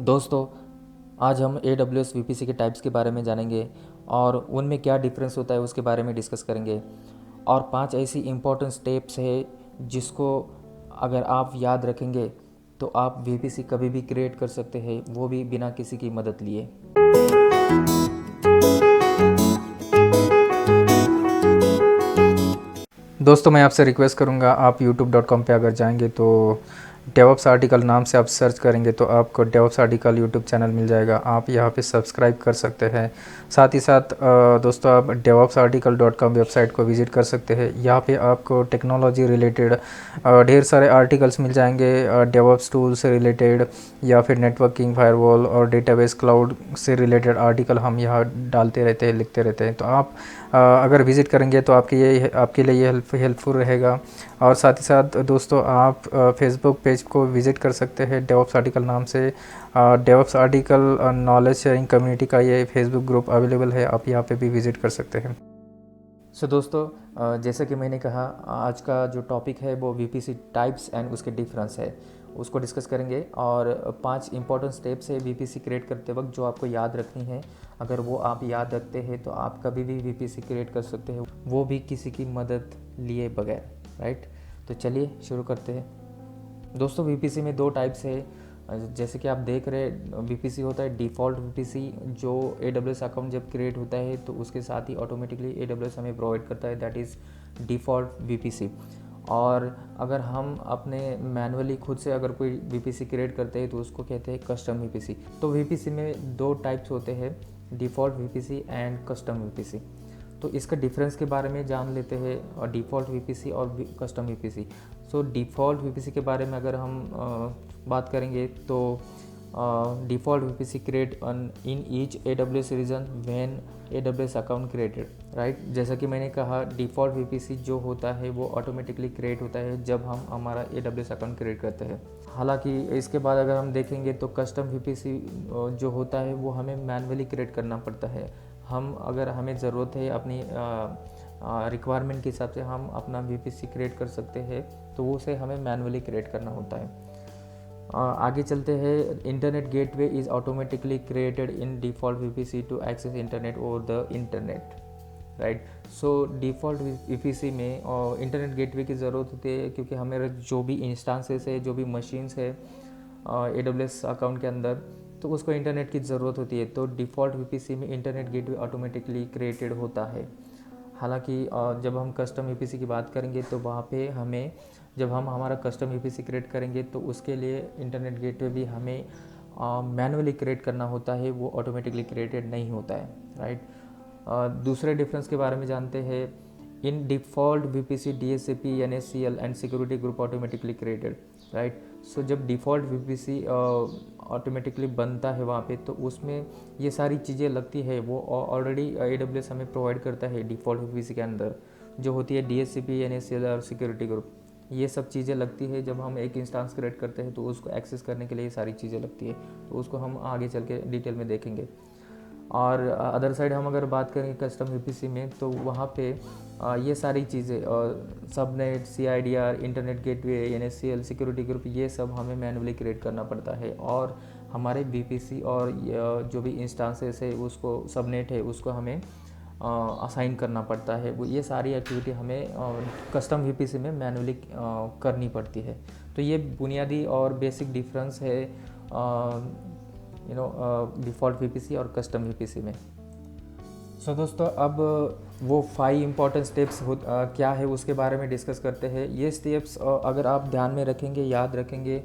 दोस्तों, आज हम AWS VPC के टाइप्स के बारे में जानेंगे और उनमें क्या डिफरेंस होता है उसके बारे में डिस्कस करेंगे। और 5 ऐसी इम्पोर्टेंट स्टेप्स है जिसको अगर आप याद रखेंगे तो आप VPC कभी भी क्रिएट कर सकते हैं, वो भी बिना किसी की मदद लिए। दोस्तों, मैं आपसे रिक्वेस्ट करूंगा, आप youtube.com पे अगर जाएंगे तो डेवऑप्स आर्टिकल नाम से आप सर्च करेंगे तो आपको डेवऑप्स आर्टिकल यूट्यूब चैनल मिल जाएगा। आप यहाँ पे सब्सक्राइब कर सकते हैं। साथ ही साथ दोस्तों, आप devopsarticle.com वेबसाइट को विज़िट कर सकते हैं। यहाँ पे आपको टेक्नोलॉजी रिलेटेड ढेर सारे आर्टिकल्स मिल जाएंगे, डेवऑप्स टूल से रिलेटेड या फिर नेटवर्किंग, फायरवॉल और डेटाबेस क्लाउड से रिलेटेड आर्टिकल हम यहाँ डालते रहते हैं, लिखते रहते हैं। तो आप अगर विज़िट करेंगे तो आपके लिए ये हेल्पफुल रहेगा। और साथ ही साथ दोस्तों, आप फेसबुक पेज को विज़िट कर सकते हैं डेवऑप्स आर्टिकल नाम से। DevOps article knowledge sharing community का ये फेसबुक ग्रुप अवेलेबल है, आप यहाँ पे भी विज़िट कर सकते हैं। दोस्तों, जैसा कि मैंने कहा, आज का जो टॉपिक है वो VPC टाइप्स एंड उसके डिफरेंस है, उसको डिस्कस करेंगे। और 5 इंपॉर्टेंट स्टेप्स है VPC क्रिएट करते वक्त जो आपको याद रखनी है। अगर वो आप याद रखते हैं तो आप कभी भी VPC क्रिएट कर सकते हैं, वो भी किसी की मदद लिए बगैर, राइट। तो चलिए शुरू करते हैं। दोस्तों, VPC में 2 टाइप्स है। जैसे कि आप देख रहे हैं, VPC होता है डिफ़ॉल्ट VPC, जो AWS अकाउंट जब क्रिएट होता है तो उसके साथ ही ऑटोमेटिकली AWS हमें प्रोवाइड करता है, दैट इज़ डिफ़ॉल्ट VPC। और अगर हम अपने मैनुअली खुद से अगर कोई VPC क्रिएट करते हैं तो उसको कहते हैं कस्टम VPC। तो VPC में 2 टाइप्स होते हैं, default VPC and custom VPC। तो इसका डिफरेंस के बारे में जान लेते हैं, और डिफ़ॉल्ट VPC और custom VPC। So default VPC के बारे में अगर हम बात करेंगे तो default VPC create in each AWS region when AWS account created, right. जैसा कि मैंने कहा, डिफ़ॉल्ट VPC जो होता है वो ऑटोमेटिकली क्रिएट होता है जब हम हमारा AWS अकाउंट क्रिएट करते हैं। हालांकि इसके बाद अगर हम देखेंगे तो कस्टम VPC जो होता है वो हमें मैनुअली क्रिएट करना पड़ता है। हम अगर हमें ज़रूरत है अपनी रिक्वायरमेंट के हिसाब से हम अपना VPC क्रिएट कर सकते हैं, तो वो उसे हमें मैनुअली क्रिएट करना होता है। आगे चलते हैं। Internet gateway is automatically created in default VPC to access internet over the internet, right. So default VPC में इंटरनेट गेटवे की ज़रूरत होती है, क्योंकि हमें जो भी इंस्टांसेस है, जो भी मशीन्स है AWS अकाउंट के अंदर, तो उसको इंटरनेट की ज़रूरत होती है। तो डिफ़ॉल्ट VPC में इंटरनेट गेटवे ऑटोमेटिकली क्रिएटेड होता है। हालांकि जब हम कस्टम VPC की बात करेंगे तो वहाँ पे हमें, जब हम हमारा कस्टम VPC क्रिएट करेंगे तो उसके लिए इंटरनेट गेटवे भी हमें मैनुअली क्रिएट करना होता है, वो ऑटोमेटिकली क्रिएटेड नहीं होता है, राइट। दूसरे डिफरेंस के बारे में जानते हैं। In default VPC DHCP NACL and security group automatically created, right. So जब डिफ़ॉल्ट VPC ऑटोमेटिकली बनता है वहाँ पे, तो उसमें ये सारी चीज़ें लगती है, वो ऑलरेडी AWS हमें प्रोवाइड करता है डिफ़ॉल्ट VPC के अंदर, जो होती है DHCP NACL और सिक्योरिटी ग्रुप। ये सब चीज़ें लगती है जब हम एक इंस्टांस क्रिएट करते हैं, तो उसको एक्सेस करने के लिए ये सारी चीज़ें लगती है। तो उसको हम आगे चल के डिटेल में देखेंगे। और अदर साइड हम अगर बात करें कस्टम VPC में, तो वहाँ पे ये सारी चीज़ें, subnet, CIDR, internet gateway, NACL, security group, ये सब हमें मैनुअली क्रिएट करना पड़ता है। और हमारे VPC और जो भी इंस्टांसेस है, उसको सबनेट है, उसको हमें असाइन करना पड़ता है। वो ये सारी एक्टिविटी हमें कस्टम VPC में मैनुअली करनी पड़ती है। तो ये बुनियादी और बेसिक डिफरेंस है डिफ़ॉल्ट VPC और कस्टम VPC में। सो दोस्तों, अब वो 5 इम्पॉर्टेंट स्टेप्स क्या है उसके बारे में डिस्कस करते हैं। ये स्टेप्स अगर आप ध्यान में रखेंगे, याद रखेंगे,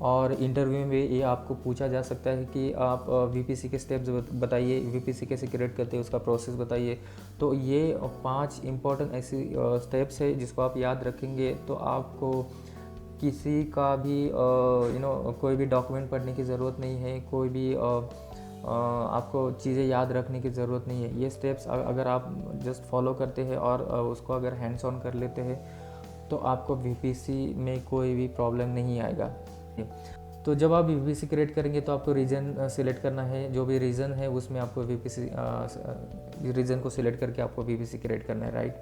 और इंटरव्यू में ये आपको पूछा जा सकता है कि आप VPC के स्टेप्स बताइए, VPC कैसे क्रिएट करते हैं उसका प्रोसेस बताइए। तो ये 5 इम्पॉर्टेंट ऐसी स्टेप्स है जिसको आप याद रखेंगे तो आपको किसी का भी कोई भी डॉक्यूमेंट पढ़ने की ज़रूरत नहीं है, कोई भी आपको चीज़ें याद रखने की ज़रूरत नहीं है। ये स्टेप्स अगर आप जस्ट फॉलो करते हैं और उसको अगर हैंड्स ऑन कर लेते हैं तो आपको VPC में कोई भी प्रॉब्लम नहीं आएगा। तो जब आप VPC क्रिएट करेंगे तो आपको रीजन सिलेक्ट करना है, जो भी रीजन है उसमें आपको VPC रीजन को सिलेक्ट करके आपको VPC क्रिएट करना है, राइट।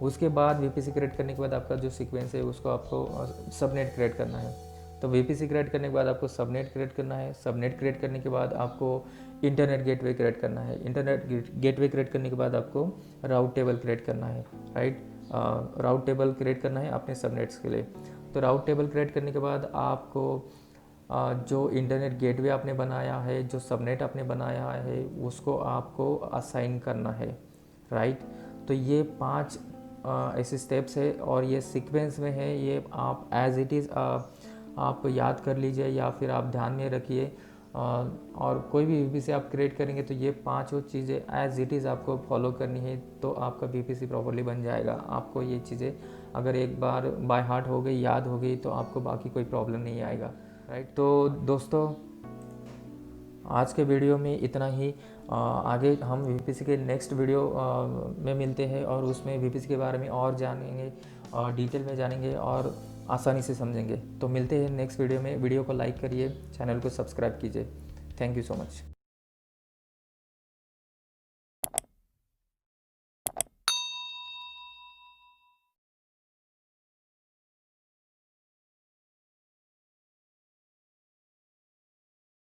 उसके बाद VPC क्रिएट करने के बाद आपका जो सीक्वेंस है उसको आपको सबनेट क्रिएट करना है। तो VPC क्रिएट करने के बाद आपको सबनेट क्रिएट करना है। सबनेट क्रिएट करने के बाद आपको इंटरनेट गेटवे क्रिएट करना है। इंटरनेट गेटवे क्रिएट करने के बाद आपको राउट टेबल क्रिएट करना है, राइट। राउट टेबल क्रिएट करना है अपने सबनेट्स के लिए। तो राउट टेबल क्रिएट करने के बाद आपको जो इंटरनेट गेटवे आपने बनाया है, जो सबनेट आपने बनाया है, उसको आपको असाइन करना है, राइट। तो ये 5 ऐसे स्टेप्स है और ये सीक्वेंस में है। ये आप एज इट इज़ आप याद कर लीजिए या फिर आप ध्यान में रखिए। और कोई भी VPC आप क्रिएट करेंगे तो ये 5 चीज़ें एज इट इज़ आपको फॉलो करनी है, तो आपका VPC प्रॉपर्ली बन जाएगा। आपको ये चीज़ें अगर एक बार बाय हार्ट हो गई, याद हो गई, तो आपको बाकी कोई प्रॉब्लम नहीं आएगा, राइट। तो दोस्तों आज के वीडियो में इतना ही। आगे हम VPC के नेक्स्ट वीडियो में मिलते हैं और उसमें VPC के बारे में और जानेंगे और डिटेल में जानेंगे और आसानी से समझेंगे। तो मिलते हैं नेक्स्ट वीडियो में। वीडियो को लाइक करिए, चैनल को सब्सक्राइब कीजिए। Thank you so much.